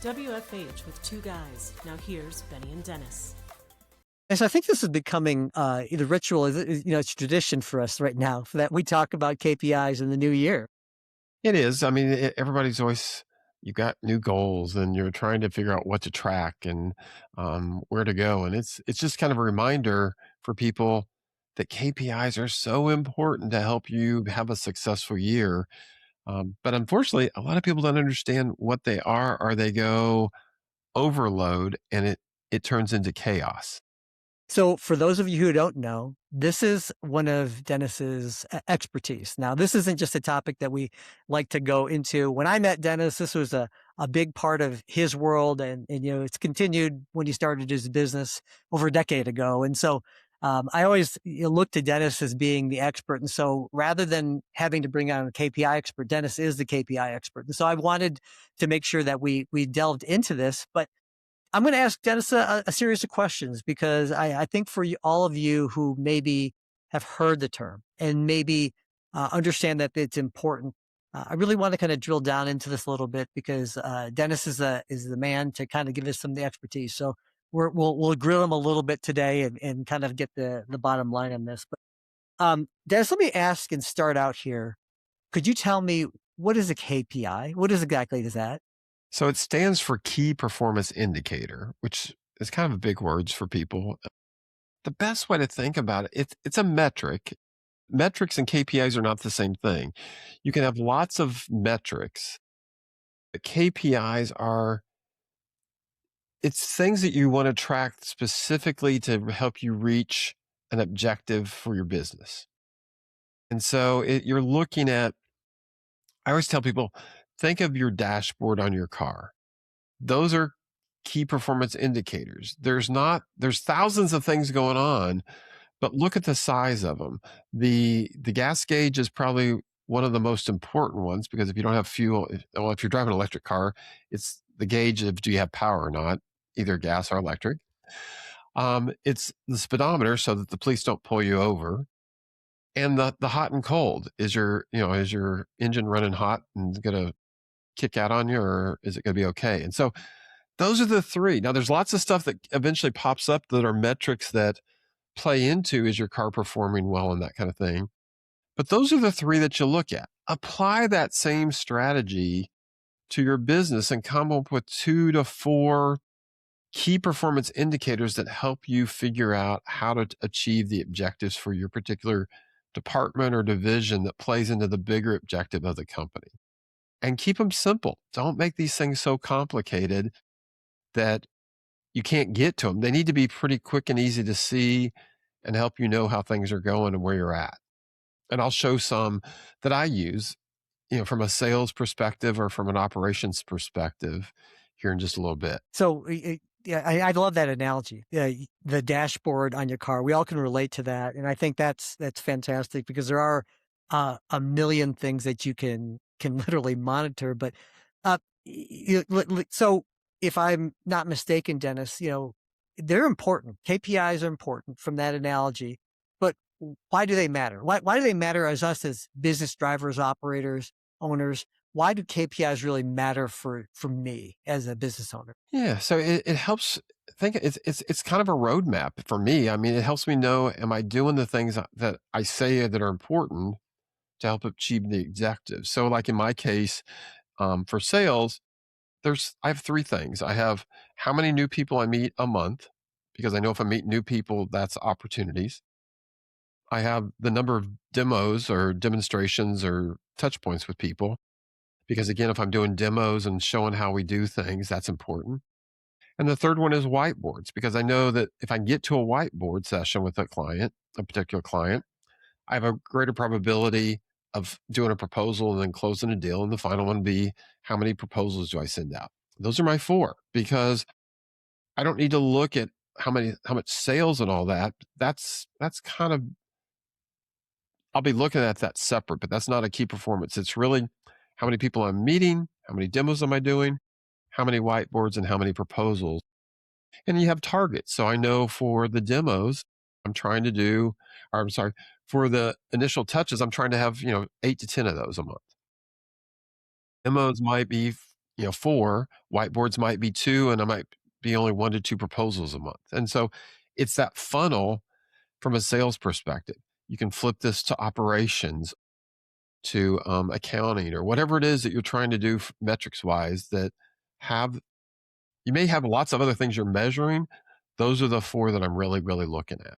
WFH with two guys. Now here's Benny and Dennis. And so I think this is becoming the ritual. It's tradition for us right now that we talk about KPIs in the new year. It is. I mean, everybody's always, you got new goals and you're trying to figure out what to track and where to go. And it's just kind of a reminder for people that KPIs are so important to help you have a successful year. But unfortunately, a lot of people don't understand what they are, or they go overload and it turns into chaos. So for those of you who don't know, this is one of Dennis's expertise. Now, this isn't just a topic that we like to go into. When I met Dennis, this was a big part of his world, and it's continued when he started his business over a decade ago. And so I always look to Dennis as being the expert. And so rather than having to bring on a KPI expert, Dennis is the KPI expert. And so I wanted to make sure that we delved into this, but I'm going to ask Dennis a series of questions because I think for all of you who maybe have heard the term and maybe understand that it's important, I really want to kind of drill down into this a little bit because Dennis is the man to kind of give us some of the expertise. So we'll grill him a little bit today and kind of get the bottom line on this. But Dennis, let me ask and start out here. Could you tell me what is a KPI? What exactly is that? So it stands for key performance indicator, which is kind of big words for people. The best way to think about it, it's a metric. Metrics and KPIs are not the same thing. You can have lots of metrics. The KPIs it's things that you want to track specifically to help you reach an objective for your business. And so you're looking at, I always tell people, think of your dashboard on your car. Those are key performance indicators. There's thousands of things going on, but look at the size of them. The gas gauge is probably one of the most important ones because if you don't have fuel, if you're driving an electric car, it's the gauge of do you have power or not, either gas or electric. It's the speedometer so that the police don't pull you over. And the hot and cold. Is your engine running hot and going to kick out on you, or is it going to be okay? And so those are the three. Now there's lots of stuff that eventually pops up that are metrics that play into is your car performing well and that kind of thing. But those are the three that you look at. Apply that same strategy to your business and come up with 2 to 4 key performance indicators that help you figure out how to achieve the objectives for your particular department or division that plays into the bigger objective of the company. And keep them simple. Don't make these things so complicated that you can't get to them. They need to be pretty quick and easy to see and help you know how things are going and where you're at. And I'll show some that I use, from a sales perspective or from an operations perspective here in just a little bit. So yeah, I love that analogy. The dashboard on your car. We all can relate to that. And I think that's fantastic because there are a million things that you can literally monitor. But so if I'm not mistaken, Dennis, they're important. KPIs are important from that analogy. But why do they matter? Why do they matter as us as business drivers, operators, owners? Why do KPIs really matter for me as a business owner? Yeah, so it helps. It's kind of a roadmap for me. I mean, it helps me know, am I doing the things that I say that are important to help achieve the objectives? So like in my case, for sales, I have 3 things. I have how many new people I meet a month, because I know if I meet new people, that's opportunities. I have the number of demos or demonstrations or touch points with people, because again, if I'm doing demos and showing how we do things, that's important. And the third one is whiteboards, because I know that if I can get to a whiteboard session with a particular client, I have a greater probability of doing a proposal and then closing a deal. And the final one would be, how many proposals do I send out? Those are my 4, because I don't need to look at how much sales and all that. That's kind of, I'll be looking at that separate, but that's not a key performance. It's really how many people I'm meeting, how many demos am I doing, how many whiteboards, and how many proposals. And you have targets. So I know for the demos, for the initial touches, I'm trying to have, 8 to 10 of those a month. Demos might be, 4, whiteboards might be 2, and I might be only 1 to 2 proposals a month. And so it's that funnel from a sales perspective. You can flip this to operations, to accounting, or whatever it is that you're trying to do metrics wise that have, you may have lots of other things you're measuring. Those are the 4 that I'm really, really looking at.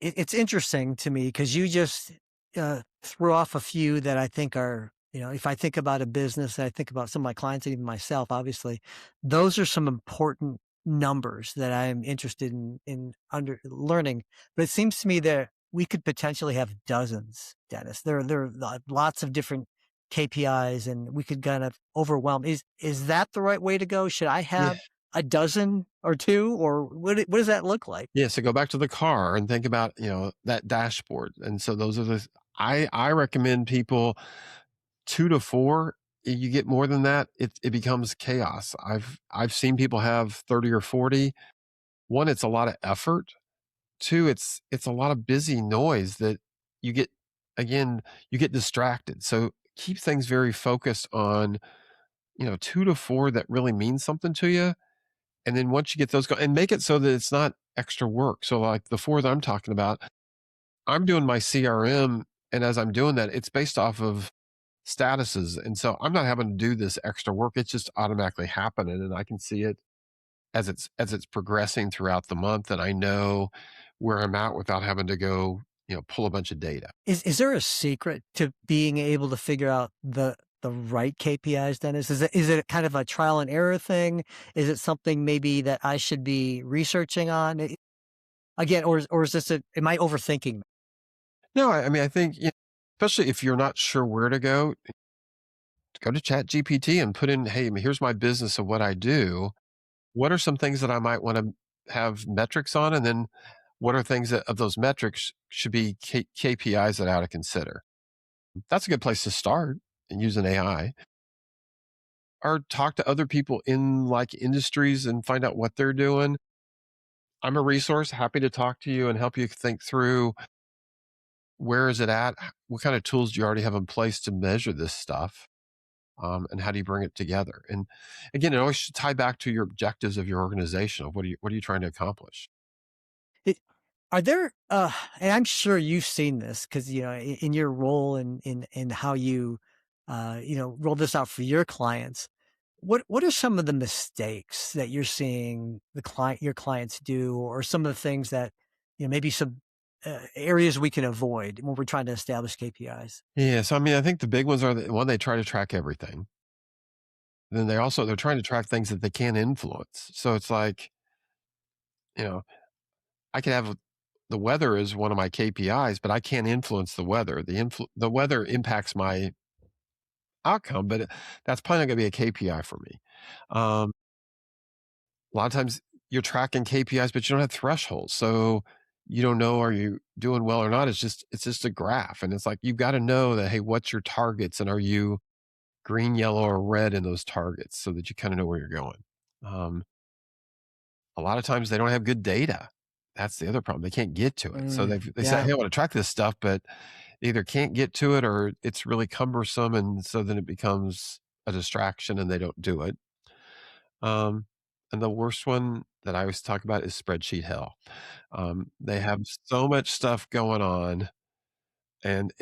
It's interesting to me because you just threw off a few that I think are, if I think about a business, I think about some of my clients and even myself, obviously, those are some important numbers that I'm interested in under learning. But it seems to me that we could potentially have dozens, Dennis. There are lots of different KPIs, and we could kind of overwhelm. Is that the right way to go? Should I Yeah. have a dozen or two, or what does that look like? Yeah. So go back to the car and think about, that dashboard. And so those are I recommend people 2 to 4. You get more than that, it becomes chaos. I've seen people have 30 or 40. One, it's a lot of effort. Two, it's a lot of busy noise that you get, again, you get distracted. So keep things very focused on, 2 to 4 that really means something to you. And then once you get those and make it so that it's not extra work. So like the 4 that I'm talking about, I'm doing my CRM, and as I'm doing that, it's based off of statuses. And so I'm not having to do this extra work. It's just automatically happening, and I can see it as it's progressing throughout the month, and I know where I'm at without having to go, pull a bunch of data. Is there a secret to being able to figure out the right KPIs, Dennis? Is it kind of a trial and error thing? Is it something maybe that I should be researching on? Again, or is this am I overthinking? No, I mean, I think, especially if you're not sure where to go to Chat GPT and put in, hey, here's my business and what I do. What are some things that I might want to have metrics on? And then what are things that of those metrics should be KPIs that I ought to consider? That's a good place to start and use an AI, or talk to other people in like industries and find out what they're doing. I'm a resource, happy to talk to you and help you think through, where is it at? What kind of tools do you already have in place to measure this stuff? And how do you bring it together? And again, it always should tie back to your objectives of your organization. Of what are you trying to accomplish? It, are there, and I'm sure you've seen this because, in your role in how you, roll this out for your clients. What are some of the mistakes that you're seeing your clients do, or some of the things that, maybe some areas we can avoid when we're trying to establish KPIs? Yeah. So I mean, I think the big ones are one, they try to track everything. Then they're trying to track things that they can't influence. So it's like, you know, I could have the weather is one of my KPIs, but I can't influence the weather. The weather impacts my outcome, but that's probably not going to be a KPI for me. Um, a lot of times you're tracking KPIs, but you don't have thresholds, so you don't know, are you doing well or not. It's just a graph, and it's like you've got to know that, hey, what's your targets, and are you green, yellow, or red in those targets, so that you kind of know where you're going. Um, a lot of times they don't have good data. That's the other problem. They can't get to it. So they say, Yeah. hey, I want to track this stuff, but either can't get to it or it's really cumbersome. And so then it becomes a distraction and they don't do it. Um, and the worst one that I always talk about is spreadsheet hell. They have so much stuff going on, and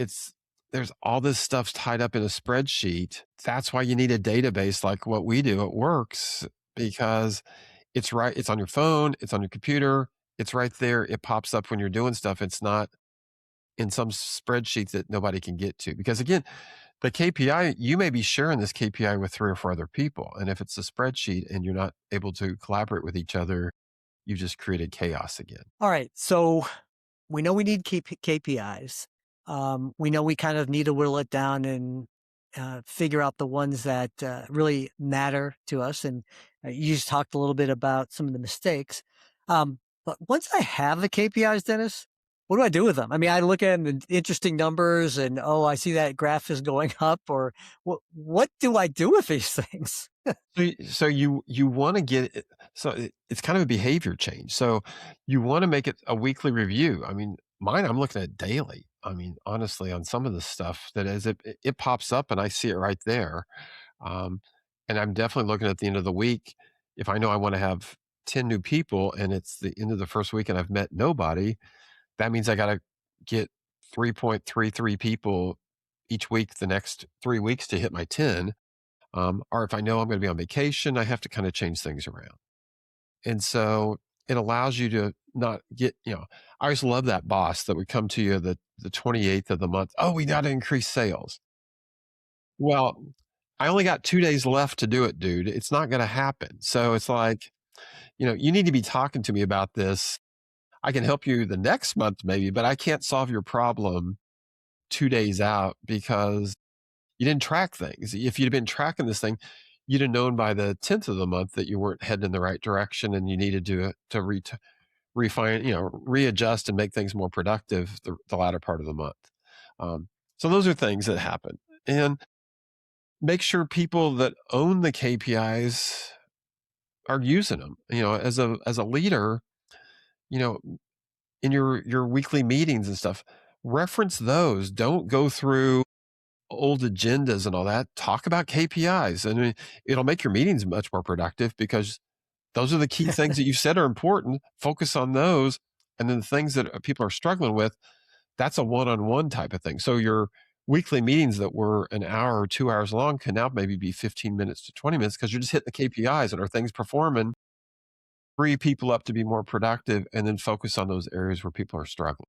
there's all this stuff tied up in a spreadsheet. That's why you need a database like what we do. It works because it's on your phone, it's on your computer, it's right there. It pops up when you're doing stuff. It's not in some spreadsheet that nobody can get to. Because again, the KPI, you may be sharing this KPI with 3 or 4 other people. And if it's a spreadsheet and you're not able to collaborate with each other, you've just created chaos again. All right. So we know we need KPIs. We know we kind of need to whittle it down and figure out the ones that really matter to us. And you just talked a little bit about some of the mistakes. But once I have the KPIs, Dennis, what do I do with them? I mean, I look at the interesting numbers and, oh, I see that graph is going up, or what do I do with these things? So you want to get it, so it's kind of a behavior change. So you want to make it a weekly review. I mean, mine I'm looking at daily. I mean, honestly, on some of the stuff that as it pops up and I see it right there. Um, And I'm definitely looking at the end of the week. If I know I want to have 10 new people and it's the end of the first week and I've met nobody, that means I got to get 3.33 people each week the next 3 weeks to hit my 10. Or if I know I'm going to be on vacation, I have to kind of change things around. And so it allows you to not get, I always love that boss that would come to you the 28th of the month. Oh, we got to increase sales. Well, I only got 2 days left to do it, dude. It's not going to happen. So it's like, you need to be talking to me about this. I can help you the next month, maybe, but I can't solve your problem 2 days out because you didn't track things. If you'd been tracking this thing, you'd have known by the 10th of the month that you weren't heading in the right direction and you needed to refine, readjust and make things more productive the latter part of the month. So those are things that happen. And make sure people that own the KPIs are using them. As a leader, in your weekly meetings and stuff, reference those. Don't go through old agendas and all that. Talk about KPIs. I mean, it'll make your meetings much more productive because those are the key things that you said are important. Focus on those. And then the things that people are struggling with, that's a one-on-one type of thing. So your weekly meetings that were an hour or 2 hours long can now maybe be 15 minutes to 20 minutes because you're just hitting the KPIs and are things performing, free people up to be more productive, and then focus on those areas where people are struggling.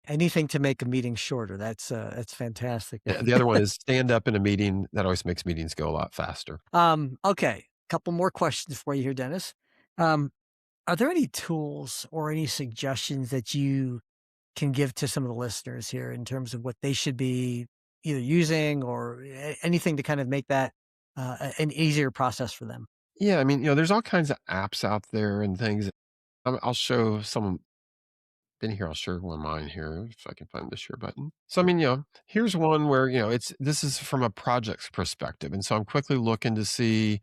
Anything to make a meeting shorter. That's fantastic. Yeah, the other one is stand up in a meeting. That always makes meetings go a lot faster. Okay. Couple more questions for you here, Dennis. Are there any tools or any suggestions that you can give to some of the listeners here in terms of what they should be either using or anything to kind of make that an easier process for them? Yeah, I mean, there's all kinds of apps out there and things. I'll show some in here. I'll share one of mine here if I can find the share button. So, I mean, here's one where, this is from a project's perspective. And so I'm quickly looking to see,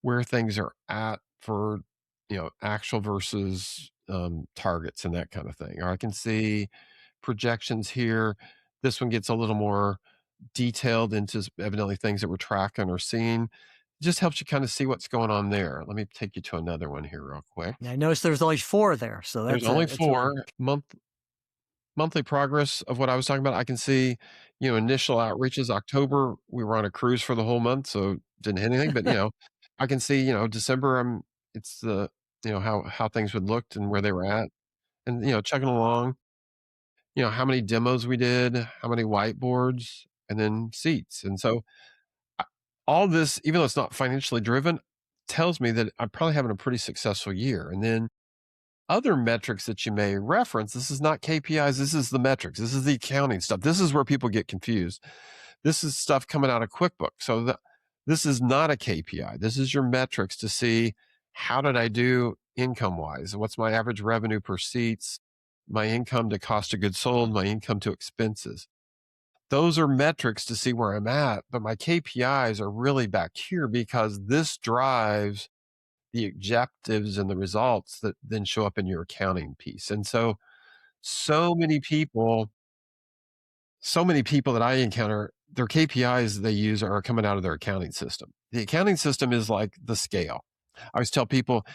where things are at for, actual versus targets and that kind of thing. Or I can see projections here. This one gets a little more detailed into evidently things that we're tracking or seeing. It just helps you kind of see what's going on there. Let me take you to another one here real quick. Yeah, I noticed there's only 4 there, so There's that's only that's four monthly progress of what I was talking about. I can see, initial outreaches. October, we were on a cruise for the whole month, so didn't hit anything. But I can see, December, it's the how things would looked and where they were at, and chugging along. How many demos we did, how many whiteboards, and then seats. And so all this, even though it's not financially driven, tells me that I'm probably having a pretty successful year. And then other metrics that you may reference, this is not KPIs, this is the metrics, this is the accounting stuff. This is where people get confused. This is stuff coming out of QuickBooks. So this is not a KPI. This is your metrics to see how did I do income wise? What's my average revenue per seats, my income to cost of goods sold, my income to expenses. Those are metrics to see where I'm at, but my KPIs are really back here because this drives the objectives and the results that then show up in your accounting piece. And so many people that I encounter, their KPIs they use are coming out of their accounting system. The accounting system is like the scale. I always tell people,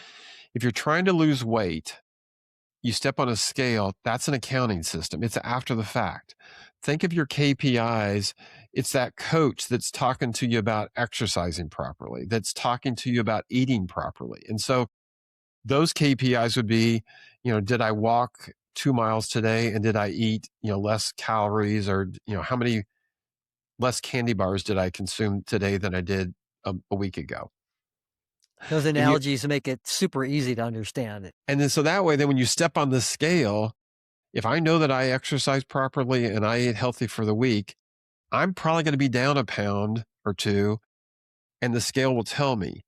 if you're trying to lose weight, you step on a scale, that's an accounting system. It's after the fact. Think of your KPIs. It's that coach that's talking to you about exercising properly, that's talking to you about eating properly. And so those KPIs would be, did I walk 2 miles today and did I eat, less calories, or, how many less candy bars did I consume today than I did a week ago? Those analogies make it super easy to understand it. And then so that way, then when you step on the scale, if I know that I exercise properly and I ate healthy for the week, I'm probably going to be down a pound or two, and the scale will tell me.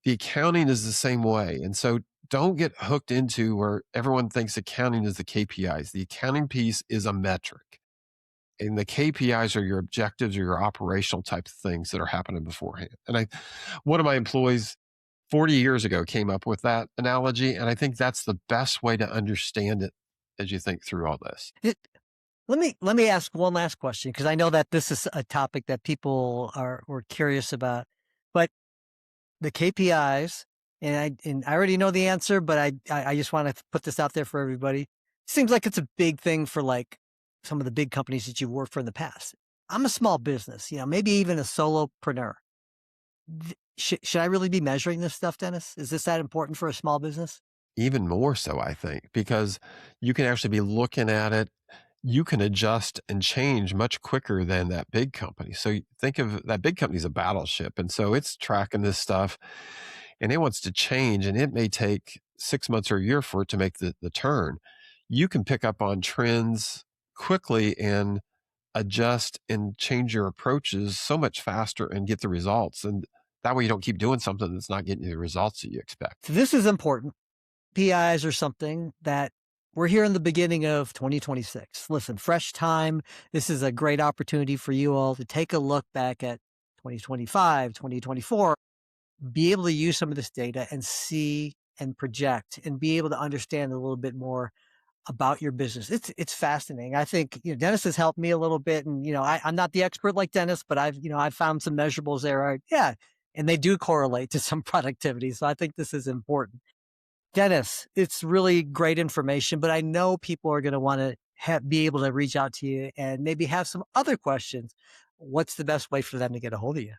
The accounting is the same way. And so don't get hooked into where everyone thinks accounting is the KPIs. The accounting piece is a metric, and the KPIs are your objectives or your operational type of things that are happening beforehand. And one of my employees 40 years ago came up with that analogy, and I think that's the best way to understand it as you think through all this. Let me ask one last question, because I know that this is a topic that people were curious about. the KPIs, and I already know the answer, but I just want to put this out there for everybody. Seems like it's a big thing for like some of the big companies that you've worked for in the past. I'm a small business, maybe even a solopreneur. Should I really be measuring this stuff, Dennis? Is this that important for a small business? Even more so, I think, because you can actually be looking at it. You can adjust and change much quicker than that big company. So you think of that big company's a battleship. And so it's tracking this stuff and it wants to change, and it may take 6 months or a year for it to make the turn. You can pick up on trends quickly and adjust and change your approaches so much faster and get the results. And that way you don't keep doing something that's not getting you the results that you expect. So this is important. PIs are something that we're here in the beginning of 2026. Listen, fresh time. This is a great opportunity for you all to take a look back at 2025, 2024, be able to use some of this data and see and project and be able to understand a little bit more about your business. It's fascinating. I think, Dennis has helped me a little bit, and, I'm not the expert like Dennis, but I've found some measurables there. Yeah. And they do correlate to some productivity. So I think this is important. Dennis, it's really great information, but I know people are going to want to be able to reach out to you and maybe have some other questions. What's the best way for them to get a hold of you?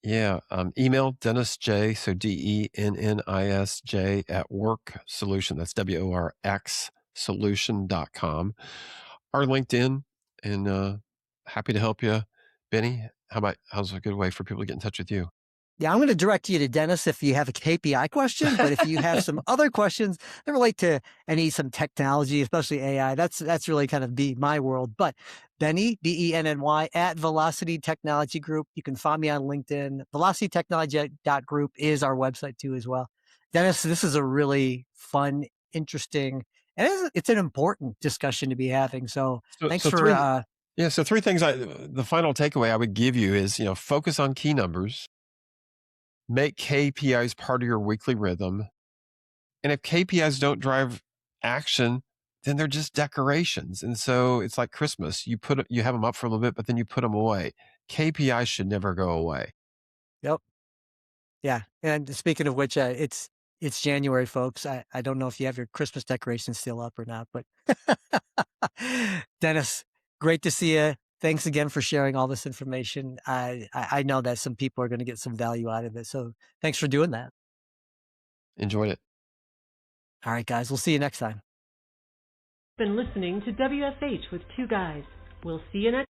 Yeah. Email Dennis J. So DENNISJ at Work Solution. That's WORX solution.com. Or LinkedIn, and happy to help you. Benny, how's a good way for people to get in touch with you? Yeah, I'm going to direct you to Dennis if you have a KPI question, but if you have some other questions that relate to some technology, especially AI, that's really kind of be my world. But Benny, BENNY at Velocity Technology Group. You can find me on LinkedIn. VelocityTechnology.group is our website too as well. Dennis, this is a really fun, interesting, and it's an important discussion to be having. So thanks for so three things. The final takeaway I would give you is, focus on key numbers. Make KPIs part of your weekly rhythm. And if KPIs don't drive action, then they're just decorations. And so it's like Christmas. You have them up for a little bit, but then you put them away. KPIs should never go away. Yep. Yeah. And speaking of which, it's January, folks. I don't know if you have your Christmas decorations still up or not, but Dennis, great to see you. Thanks again for sharing all this information. I know that some people are going to get some value out of it. So thanks for doing that. Enjoyed it. All right, guys. We'll see you next time. Been listening to WFH with Two Guys. We'll see you next